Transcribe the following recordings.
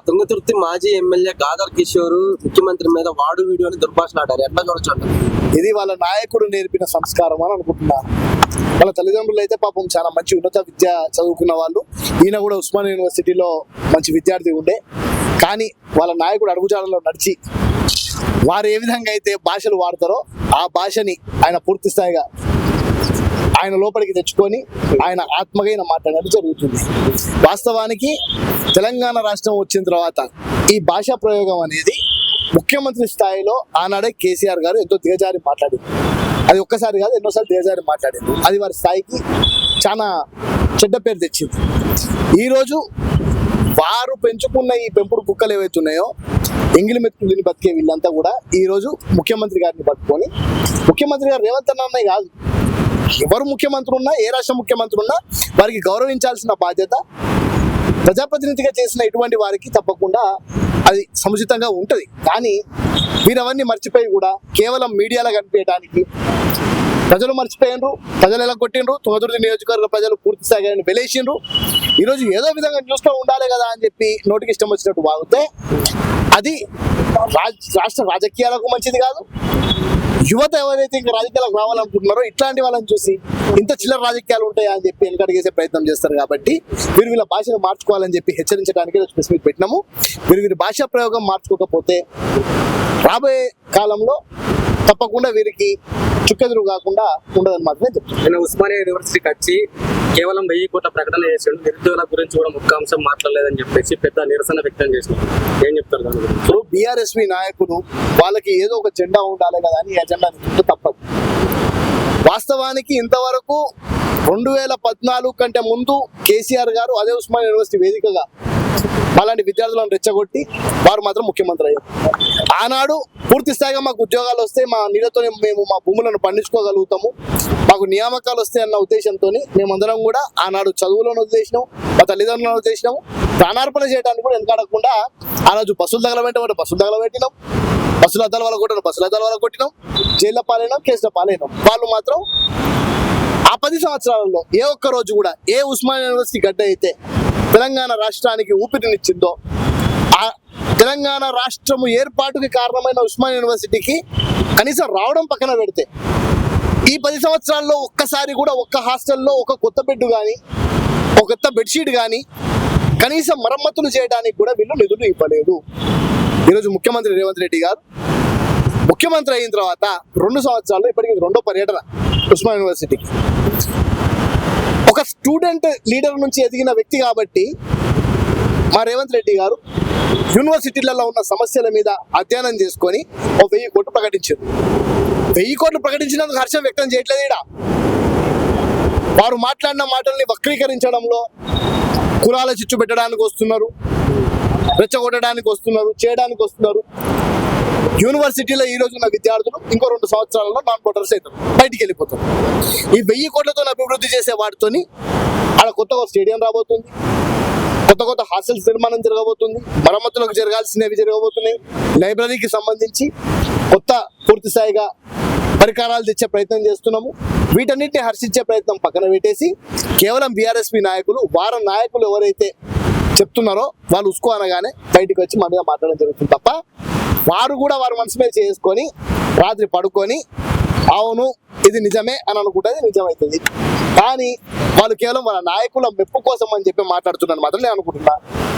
తుంగతుర్తి మాజీ ఎమ్మెల్యే గాదర్ కిషోర్ ముఖ్యమంత్రి మీద వాడు వీడియోని దుర్భాషలాడారు. ఎట్లా చూడొచ్చు? ఇది వాళ్ళ నాయకుడు నేర్పిన సంస్కారం అని అనుకుంటున్నాను. వాళ్ళ తల్లిదండ్రులు అయితే పాపం చాలా మంచి ఉన్నత విద్య చదువుకున్న వాళ్ళు. ఈయన కూడా ఉస్మాన్ యూనివర్సిటీలో మంచి విద్యార్థి ఉండే. కానీ వాళ్ళ నాయకుడు అడుగుజాడలో నడిచి వారు ఏ విధంగా అయితే భాషలు వాడతారో ఆ భాషని ఆయన పూర్తి స్థాయిగా ఆయన లోపలికి తెచ్చుకొని ఆయన ఆత్మగైన మాట్లాడడం జరుగుతుంది. వాస్తవానికి తెలంగాణ రాష్ట్రం వచ్చిన తర్వాత ఈ భాషా ప్రయోగం అనేది ముఖ్యమంత్రి స్థాయిలో ఆనాడే కేసీఆర్ గారు ఎంతో దిగజారి మాట్లాడింది. అది ఒక్కసారి కాదు, ఎన్నోసార్లు దిగజారి మాట్లాడింది. అది వారి స్థాయికి చాలా చెడ్డ పేరు తెచ్చింది. ఈరోజు వారు పెంచుకున్న ఈ పెంపుడు కుక్కలు ఏవైతే ఉన్నాయో ఎంగిలి మెతుకులు తిని బతికే వీళ్ళంతా కూడా ఈరోజు ముఖ్యమంత్రి గారిని పట్టుకొని, ముఖ్యమంత్రి గారు రేవంత్ అన్ననే కాదు, ఎవరు ముఖ్యమంత్రి ఉన్నా, ఏ రాష్ట్ర ముఖ్యమంత్రి ఉన్నా వారికి గౌరవించాల్సిన బాధ్యత ప్రజాప్రతినిధిగా చేసిన ఇటువంటి వారికి తప్పకుండా అది సముచితంగా ఉంటుంది. కానీ వీరవన్నీ మర్చిపోయి కూడా కేవలం మీడియాలో కనిపించడానికి ప్రజలు మర్చిపోయినరు, ప్రజలు ఎలా కొట్టిండ్రు, తుంగతుర్తి నియోజకవర్గ ప్రజలు పూర్తి స్థాయిగా వెలేసిండ్రు. ఈరోజు ఏదో విధంగా చూస్తూ ఉండాలి కదా అని చెప్పి నోటికి ఇష్టం వచ్చినట్టు వాగితే అది రాష్ట్ర రాజకీయాలకు మంచిది కాదు. యువత ఎవరైతే ఇంకా రాజకీయాలకు రావాలనుకుంటున్నారో ఇట్లాంటి వాళ్ళని చూసి ఇంత చిల్లర రాజకీయాలు ఉంటాయా అని చెప్పి వెనకడిగేసే ప్రయత్నం చేస్తారు. కాబట్టి వీళ్ళ భాషను మార్చుకోవాలని చెప్పి హెచ్చరించడానికి ప్రెస్ మీట్ పెట్టినాము. వీరి భాషా ప్రయోగం మార్చుకోకపోతే రాబోయే కాలంలో తప్పకుండా వీరికి చుక్కెదురు కాకుండా ఉండదని మాత్రమే చెప్తున్నాను. నేను ఉస్మానియా యూనివర్సిటీకి వచ్చి కేవలం 1000 కోట్ల ప్రకటన చేసాడు, నిరుద్యోగుల గురించి కూడా ఒక్క అంశం మాట్లాడలేదని చెప్పేసి పెద్ద నిరసన వ్యక్తం చేసినారు. ఏం చెప్తారు దాని గురించి? ఇప్పుడు బీఆర్ఎస్వి నాయకులు వాళ్ళకి ఏదో ఒక జెండా ఉండాలి కదా అని ఎజెండా తప్పదు. వాస్తవానికి ఇంతవరకు 2014 కంటే ముందు కేసీఆర్ గారు అదే ఉస్మానియా యూనివర్సిటీ వేదికగా అలాంటి విద్యార్థులను రెచ్చగొట్టి వారు మాత్రం ముఖ్యమంత్రి అయ్యారు. ఆనాడు పూర్తి స్థాయిగా మాకు ఉద్యోగాలు వస్తే మా నీళ్ళతో మేము మా భూములను పండించుకోగలుగుతాము, మాకు నియామకాలు వస్తాయి అన్న ఉద్దేశంతో మేమందరం కూడా ఆనాడు చదువులను వదిలేసినాం, మా తల్లిదండ్రులను వదిలేసినాం. ప్రాణార్పణ చేయడానికి కూడా వెనకాడకుండా ఆ రోజు బస్సులు తగలబెట్టమంటే బస్సులు తగలబెట్టినాం, బస్సుల అద్దాల వల్ల కొట్టినాం, బస్సుల అద్దాల వల్ల కొట్టినాం, జైల్లో పాలైనాం, కేసుల పాలైనాం. వాళ్ళు మాత్రం ఆ 10 సంవత్సరాలలో ఏ ఒక్క రోజు కూడా ఏ ఉస్మానియా యూనివర్సిటీ గడ్డ అయితే తెలంగాణ రాష్ట్రానికి ఊపిరినిచ్చిందో, ఆ తెలంగాణ రాష్ట్రము ఏర్పాటుకి కారణమైన ఉస్మానియా యూనివర్సిటీకి కనీసం రావడం పక్కన పెడితే ఈ 10 సంవత్సరాల్లో ఒక్కసారి కూడా ఒక్క హాస్టల్లో ఒక కొత్త బెడ్ కానీ ఒక కొత్త బెడ్షీట్ కానీ కనీసం మరమ్మతులు చేయడానికి కూడా వీళ్ళు నిధులు ఇవ్వలేదు. ఈరోజు ముఖ్యమంత్రి రేవంత్ రెడ్డి గారు ముఖ్యమంత్రి అయిన తర్వాత 2 సంవత్సరాల్లో ఇప్పటికీ 2వ పర్యటన ఉస్మానియా యూనివర్సిటీకి. ఒక స్టూడెంట్ లీడర్ నుంచి ఎదిగిన వ్యక్తి కాబట్టి మా రేవంత్ రెడ్డి గారు యూనివర్సిటీలలో ఉన్న సమస్యల మీద అధ్యయనం చేసుకొని 1000 కోట్లు ప్రకటించారు. 1000 కోట్లు ప్రకటించినందుకు హర్షం వ్యక్తం చేయట్లేదు. ఈడ వారు మాట్లాడిన మాటల్ని వక్రీకరించడంలో కులాల చిచ్చు పెట్టడానికి వస్తున్నారు, రెచ్చగొట్టడానికి వస్తున్నారు, చేయడానికి వస్తున్నారు. యూనివర్సిటీలో ఈ రోజు ఉన్న విద్యార్థులు ఇంకో 2 సంవత్సరాలలో నాన్ కోటర్స్ అవుతారు, బయటికి వెళ్ళిపోతారు. ఈ 1000 కోట్లతో అభివృద్ధి చేసే వాటితోని ఆడ కొత్తగా స్టేడియం రాబోతుంది, కొత్త హాస్టల్స్ నిర్మాణం జరగబోతుంది, మరమ్మతులకు జరగాల్సినవి జరగబోతున్నాయి, లైబ్రరీకి సంబంధించి కొత్త పూర్తి స్థాయిగా పరికరాలు తెచ్చే ప్రయత్నం చేస్తున్నాము. వీటన్నిటిని హర్షించే ప్రయత్నం పక్కన పెట్టేసి కేవలం బీఆర్ఎస్పీ నాయకులు వారి నాయకులు ఎవరైతే చెప్తున్నారో వాళ్ళు ఉసుకో అనగానే బయటికి వచ్చి మన మీద మాట్లాడడం జరుగుతుంది తప్ప వారు కూడా వారు మనసు మీద చేసుకొని రాత్రి పడుకొని అవును ఇది నిజమే అని అనుకుంటే నిజమవుతుంది. కానీ వాళ్ళు కేవలం వాళ్ళ నాయకుల మెప్పు కోసం అని చెప్పి మాట్లాడుతున్నారు మాత్రం నేను అనుకుంటున్నా.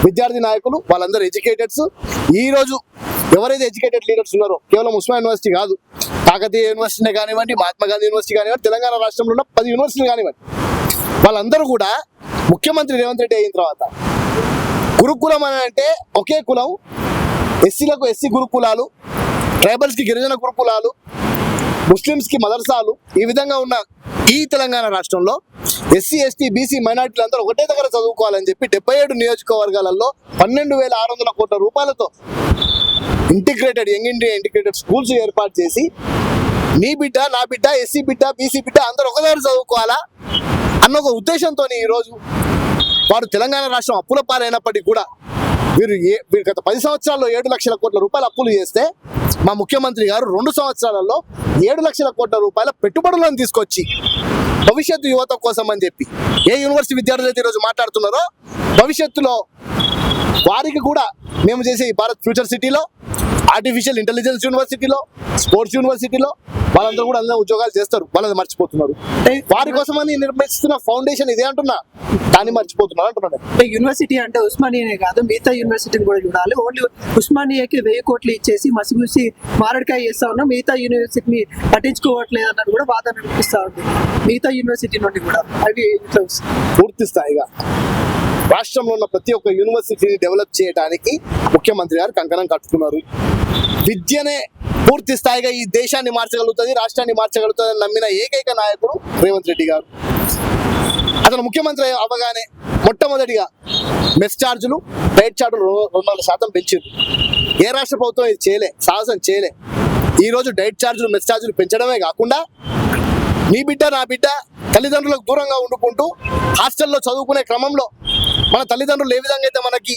విద్యార్థి నాయకులు వాళ్ళందరూ ఎడ్యుకేటెడ్స్. ఈ రోజు ఎవరైతే ఎడ్యుకేటెడ్ లీడర్స్ ఉన్నారో కేవలం ఉస్మానియా యూనివర్సిటీ కాదు, కాకతీయ యూనివర్సిటీ కానివ్వండి, మహాత్మా గాంధీ యూనివర్సిటీ కానివ్వండి, తెలంగాణ రాష్ట్రంలో ఉన్న 10 యూనివర్సిటీలు కానివ్వండి, వాళ్ళందరూ కూడా ముఖ్యమంత్రి రేవంత్ రెడ్డి అయిన తర్వాత గురుకులం అని అంటే ఒకే కులం, ఎస్సీలకు ఎస్సీ గురుకులాలు, ట్రైబల్స్కి గిరిజన గురుకులాలు, ముస్లిమ్స్కి మదర్సాలు, ఈ విధంగా ఉన్న ఈ తెలంగాణ రాష్ట్రంలో ఎస్సీ ఎస్టీ బీసీ మైనార్టీలు అందరూ ఒకటే దగ్గర చదువుకోవాలని చెప్పి 77 నియోజకవర్గాలలో 12,600 కోట్ల రూపాయలతో integrated young India integrated schools ఏర్పాటు చేసి నీ బిడ్డ నా బిడ్డ ఎస్సీ బిడ్డ బీసీ బిడ్డ అందరూ ఒక దగ్గర చదువుకోవాలా అన్న ఒక ఉద్దేశంతో ఈరోజు వారు తెలంగాణ రాష్ట్రం అప్పుల పాలైనప్పటికీ కూడా వీరు గత 10 సంవత్సరాల్లో 7 లక్షల కోట్ల రూపాయలు అప్పులు చేస్తే మా ముఖ్యమంత్రి గారు 2 సంవత్సరాలలో 7 లక్షల కోట్ల రూపాయల పెట్టుబడులను తీసుకొచ్చి భవిష్యత్తు యువత కోసం అని చెప్పి ఏ యూనివర్సిటీ విద్యార్థులు అయితే ఈరోజు మాట్లాడుతున్నారో భవిష్యత్తులో వారికి కూడా మేము చేసే ఈ భారత్ ఫ్యూచర్ సిటీలో, ఆర్టిఫిషియల్ ఇంటెలిజెన్స్ యూనివర్సిటీలో, స్పోర్ట్స్ యూనివర్సిటీలో వాళ్ళందరూ కూడా అందరూ ఉద్యోగాలు చేస్తారు. వాళ్ళది మర్చిపోతున్నారు. వారి కోసమని నిర్మిస్తున్న ఫౌండేషన్ ఇదే అంటున్నా, దాన్ని మర్చిపోతున్నారు అంటున్నాను. అంటే యూనివర్సిటీ అంటే ఉస్మానియానే కాదు, మిగతా యూనివర్సిటీని కూడా చూడాలి. ఓన్లీ ఉస్మానియాకి 1000 కోట్లు ఇచ్చేసి మసిగూసి మారడికాయ చేస్తా ఉన్నాం, మిగతా యూనివర్సిటీని పట్టించుకోవట్లేదు అన్నది కూడా వాదన వినిపిస్తా ఉంది మిగతా యూనివర్సిటీ నుండి కూడా. అవి ఇట్లా పూర్తి స్థాయిగా రాష్ట్రంలో ఉన్న ప్రతి ఒక్క యూనివర్సిటీని డెవలప్ చేయడానికి ముఖ్యమంత్రి గారు కంకణం కట్టుకున్నారు. విద్యనే పూర్తి స్థాయిగా ఈ దేశాన్ని మార్చగలుగుతుంది, రాష్ట్రాన్ని మార్చగలుగుతుంది అని నమ్మిన ఏకైక నాయకుడు రేవంత్ రెడ్డి గారు. అతను ముఖ్యమంత్రి అవగానే మొట్టమొదటిగా మెస్ ఛార్జీలు, డైట్ ఛార్జీలు 200% పెంచారు. ఏ రాష్ట్ర ప్రభుత్వం ఇది చేయలే, సాహసం చేయలే. ఈ రోజు డైట్ ఛార్జీలు, మెస్ ఛార్జీలు పెంచడమే కాకుండా నీ బిడ్డ నా బిడ్డ తల్లిదండ్రులకు దూరంగా ఉండుకుంటూ హాస్టల్లో చదువుకునే క్రమంలో మన తల్లిదండ్రులు ఏ విధంగా అయితే మనకి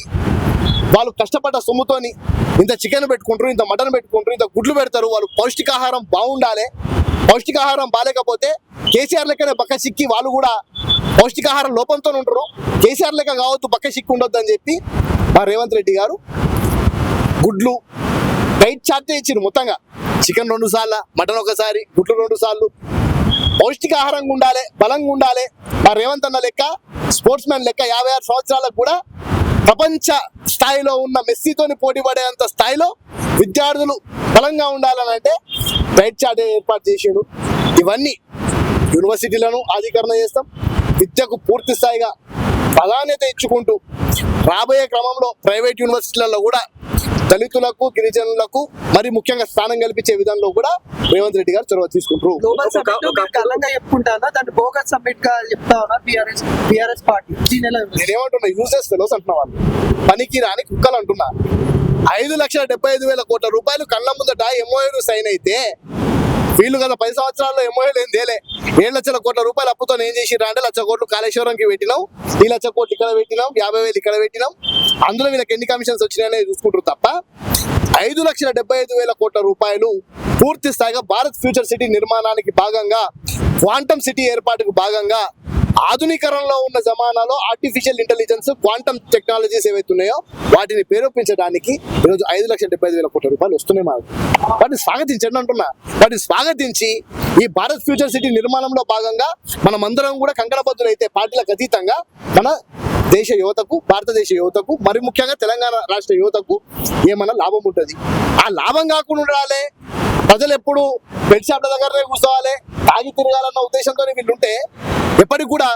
వాళ్ళు కష్టపడ్డ సొమ్ముతోని ఇంత చికెన్ పెట్టుకుంటారు, ఇంత మటన్ పెట్టుకుంటారు, ఇంత గుడ్లు పెడతారు. వాళ్ళు పౌష్టికాహారం బాగుండాలి. పౌష్టికాహారం బాగాలేకపోతే కేసీఆర్ లెక్కనే బక్క చిక్కి వాళ్ళు కూడా పౌష్టికాహారం లోపంతో ఉంటారు. కేసీఆర్ లెక్క కావద్దు, బక్క చిక్కి ఉండొద్దు అని చెప్పి మా రేవంత్ రెడ్డి గారు గుడ్లు డైట్ చార్టే ఇచ్చారు. మొత్తంగా చికెన్ 2 సార్లు, మటన్ 1 సారి, గుడ్లు 2 సార్లు. పౌష్టికాహారంగా ఉండాలి, బలంగా ఉండాలి. మా రేవంత్ అన్న లెక్క, స్పోర్ట్స్ మ్యాన్ లెక్క 56 సంవత్సరాలకు కూడా ప్రపంచ స్థాయిలో ఉన్న మెస్సీతోని పోటీ పడేంత స్థాయిలో విద్యార్థులు బలంగా ఉండాలని అంటే డైట్ చార్ట్ ఏర్పాటు చేసాడు. ఇవన్నీ యూనివర్సిటీలను ఆధీకరణ చేస్తాం. విద్యకు పూర్తి స్థాయిగా ప్రాధాన్యత ఇచ్చుకుంటూ రాబోయే క్రమంలో ప్రైవేట్ యూనివర్సిటీలలో కూడా దళితులకు, గిరిజనులకు మరి ముఖ్యంగా స్థానం కల్పించే విధానంలో కూడా రేవంత్ రెడ్డి గారు చొరవ తీసుకుంటారు. గ్లోబల్ సమ్మిట్ కలంగా చెప్పుకుంటానా, దాన్ని బోగస్ సమ్మిట్ గా చెప్తా ఉన్నా బీఆర్ఎస్ పార్టీ. నేనేమంటున్నా, యూజెస్ ఫెలోస్ అంటున్నా, వాళ్ళు పనికి రాని కుక్కలు అంటున్నా. 5,75,000 కోట్ల రూపాయలు కళ్ళ ముందట ఎంఓఏలు సైన్ అయితే వీళ్ళు కదా 10 సంవత్సరాల్లో ఎంఓఏలు ఏం తేలే. 7 లక్షల కోట్ల రూపాయలు అప్పుతో ఏం చేసిరా అంటే 1,00,000 కోట్లు కాళేశ్వరంకి పెట్టినాం, 2,00,000 కోట్లు ఇక్కడ పెట్టినాం, 50,000 ఇక్కడ పెట్టినాం. అందులో వీళ్ళకి ఎన్ని కమిషన్స్ వచ్చినాయనే చూసుకుంటారు తప్ప 5,75,000 కోట్ల రూపాయలు పూర్తి స్థాయిగా భారత్ ఫ్యూచర్ సిటీ నిర్మాణానికి భాగంగా, క్వాంటమ్ సిటీ ఏర్పాటుకు భాగంగా, ఆధునీకరణలో ఉన్న జమానాలో ఆర్టిఫిషియల్ ఇంటెలిజెన్స్, క్వాంటమ్ టెక్నాలజీస్ ఏవైతే ఉన్నాయో వాటిని ప్రేరేపించడానికి ఈరోజు 5,75,000 కోట్ల రూపాయలు వస్తున్నాయి. మాకు వాటిని స్వాగతించండి అంటున్నా. వాటిని స్వాగతించి ఈ భారత్ ఫ్యూచర్ సిటీ నిర్మాణంలో భాగంగా మనమందరం కూడా కంకణబద్ధులైతే పార్టీలకు అతీతంగా మన దేశ యువతకు, భారతదేశ యువతకు, మరి ముఖ్యంగా తెలంగాణ రాష్ట్ర యువతకు ఏమన్నా లాభం ఉంటుంది. ఆ లాభం కాకుండా ఉండాలి. ప్రజలు ఎప్పుడు బెడ్ షాప్ల దగ్గరనే కూర్చోవాలి, తాగి తిరగాలన్న ఉద్దేశంతో వీళ్ళుంటే ఎప్పటికి కూడా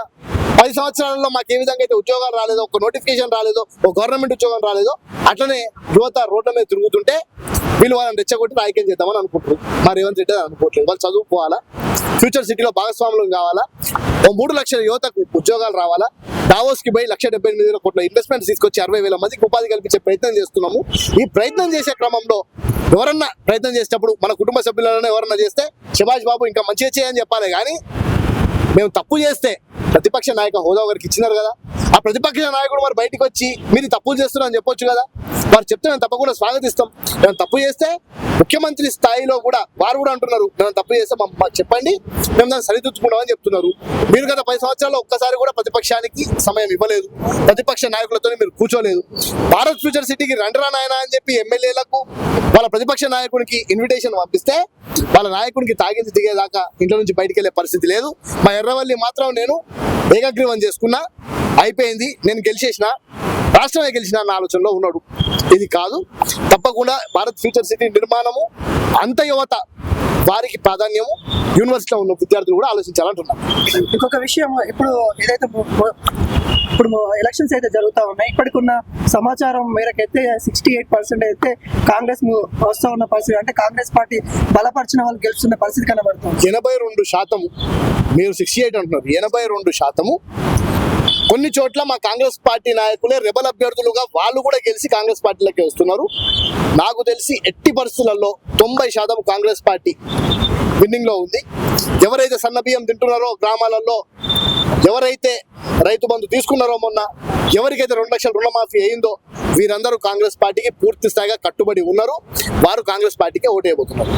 10 సంవత్సరాలలో మాకు ఏ విధంగా అయితే ఉద్యోగాలు రాలేదో, ఒక నోటిఫికేషన్ రాలేదో, ఒక గవర్నమెంట్ ఉద్యోగం రాలేదో, అట్లనే యువత రోడ్ల మీద తిరుగుతుంటే వీళ్ళు వాళ్ళని రెచ్చగొట్టి రాజకీయం చేద్దామని అనుకుంటారు. మా రేవంత్ రెడ్డి అనుకోవట్లేదు. వాళ్ళు చదువుకోవాలా, ఫ్యూచర్ సిటీలో భాగస్వాములు కావాలా, 3 లక్షల యువతకు ఉద్యోగాలు రావాలా, డావోస్ కి పోయి 1,78,000 కోట్ల ఇన్వెస్ట్మెంట్ తీసుకొచ్చి 60,000 మందికి ఉపాధి కల్పించే ప్రయత్నం చేస్తున్నాము. ఈ ప్రయత్నం చేసే క్రమంలో ఎవరన్నా ప్రయత్నం చేసేటప్పుడు మన కుటుంబ సభ్యులను ఎవరన్నా చేస్తే శభాష్ బాబు ఇంకా మంచిగా చేయని చెప్పాలి. కానీ మేము తప్పు చేస్తే ప్రతిపక్ష నాయక హోదా ఒకరికి ఇచ్చినారు కదా, ఆ ప్రతిపక్ష నాయకుడు మరి బయటకు వచ్చి మీరు తప్పులు చేస్తున్నారని చెప్పొచ్చు కదా. వారు చెప్తే మేము తప్పకుండా స్వాగతిస్తాం. మేము తప్పు చేస్తే ముఖ్యమంత్రి స్థాయిలో కూడా వారు కూడా అంటున్నారు, మేము తప్పు చేస్తే చెప్పండి, మేము దాన్ని సరిదిద్దుకుంటామని చెప్తున్నారు. మీరు గత 10 సంవత్సరాల్లో ఒక్కసారి కూడా ప్రతిపక్షానికి సమయం ఇవ్వలేదు, ప్రతిపక్ష నాయకులతో మీరు కూర్చోలేదు. భారత్ ఫ్యూచర్ సిటీకి రండిరా నాయన అని చెప్పి ఎమ్మెల్యేలకు వాళ్ళ ప్రతిపక్ష నాయకుడికి ఇన్విటేషన్ పంపిస్తే వాళ్ళ నాయకుడికి తాగింది దిగేదాకా ఇంట్లో నుంచి బయటికి వెళ్ళే పరిస్థితి లేదు. మా ఎర్రవల్లి మాత్రం నేను ఏకగ్రీవం చేసుకున్నా, అయిపోయింది, నేను గెలిచేసిన, రాష్ట్రమే గెలిచిన అన్న ఆలోచనలో ఉన్నాడు. ఇది కాదు. తప్పకుండా భారత్ ఫ్యూచర్ సిటీ నిర్మాణము అంత యువత వారికి ప్రాధాన్యము, యూనివర్సిటీలో ఉన్న విద్యార్థులు కూడా ఆలోచించాలంటున్నారు. ఇంకొక విషయం, ఇప్పుడు ఏదైతే ఇప్పుడు ఎలక్షన్స్ అయితే జరుగుతూ ఉన్నాయి, ఇప్పటికున్న సమాచారం మేరకైతే 68% అయితే కాంగ్రెస్ వస్తూ ఉన్న పరిస్థితి, అంటే కాంగ్రెస్ పార్టీ బలపరిచిన వాళ్ళు గెలుస్తున్న పరిస్థితి కనబడుతుంది. 82%, మీరు 68 అంటున్నారు, 82%. కొన్ని చోట్ల మా కాంగ్రెస్ పార్టీ నాయకులే రెబల్ అభ్యర్థులుగా వాళ్ళు కూడా గెలిచి కాంగ్రెస్ పార్టీలోకి వస్తున్నారు. నాకు తెలిసి ఎట్టి పరిస్థితులలో 90% కాంగ్రెస్ పార్టీ విన్నింగ్ లో ఉంది. ఎవరైతే సన్న బియ్యం తింటున్నారో గ్రామాలలో, ఎవరైతే రైతు బంధు తీసుకున్నారో మొన్న, ఎవరికైతే 2 లక్షల రుణమాఫీ అయిందో వీరందరూ కాంగ్రెస్ పార్టీకి పూర్తి స్థాయిగా కట్టుబడి ఉన్నారు. వారు కాంగ్రెస్ పార్టీకి ఓటేయబోతున్నారు.